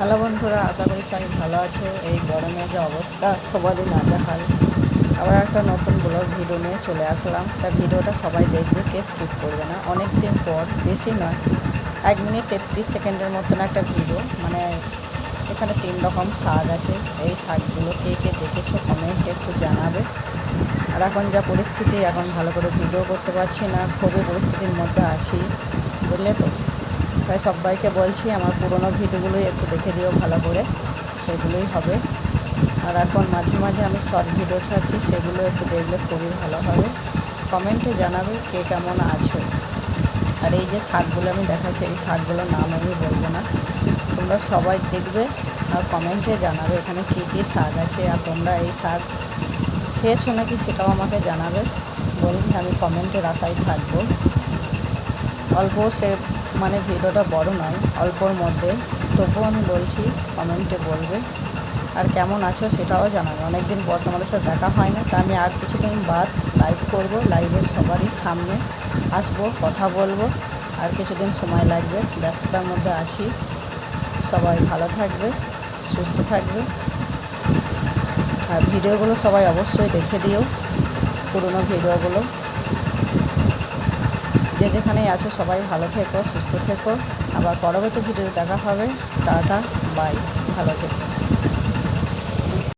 Hello বন্ধুরা, আশা করি সবাই ভালো আছো। এই গরমে যে অবস্থা সবারই নাজেহাল। আবার একটা নতুন ব্লগ ভিডিও নিয়ে চলে আসলাম। তা ভিডিওটা সবাই দেখবে, কে স্কিপ করবে না। অনেক দিন পর, বেশি নয়, 1 মিনিট 33 সেকেন্ডের মতন একটা ভিডিও। মানে এখানে 3 রকম শাক আছে। এই শাকগুলো কে কে দেখেছো কমেন্টে একটু জানাবে। আর এখন যা পরিস্থিতি, এখন ভালো করে ভিডিও করতে পারছি না, খুবই পরিস্থিতির মধ্যে আছি, বুঝলে তো। তাই সবাইকে বলছি আমার পুরোনো ভিডিওগুলোই একটু দেখে দিও ভালো করে, সেগুলোই হবে। আর এখন মাঝে মাঝে আমি শর্ট ভিডিও ছাড়ছি, সেগুলো একটু দেখলে খুবই ভালো হবে। কমেন্টে জানাবে কে কেমন আছো। আর এই যে শাকগুলো আমি দেখাচ্ছি, এই শাকগুলোর নাম আমি বলবো না, তোমরা সবাই দেখবে আর কমেন্টে জানাবে এখানে কী কী শাক আছে। আর তোমরা এই শাক খেয়েছো নাকি সেটাও আমাকে জানাবে, বলবে, আমি কমেন্টের আশায় থাকবো। অল্প মানে ভিডিওটা বড় নয়, অল্পর মধ্যে, তবুও আমি বলছি কমেন্টে বলবে। আর কেমন আছো সেটাও জানাবে। অনেক দিন পর তোমাদের সাথে দেখা হয় না, তা আমি আর কিছুদিন বাদ লাইভ করব। লাইভের সবারই সামনে আসবো, কথা বলবো। আর কিছুদিন সময় লাগবে, ব্যস্ততার মধ্যে আছি। সবাই ভালো থাকবে, সুস্থ থাকবে। আর ভিডিওগুলো সবাই অবশ্যই দেখে দিও, পুরনো ভিডিওগুলো। যে যেখানেই আছো সবাই ভালো থেকো, সুস্থ থেকো। আবার পরবর্তী ভিডিওতে দেখা হবে। টাটা, বাই, ভালো থেকো।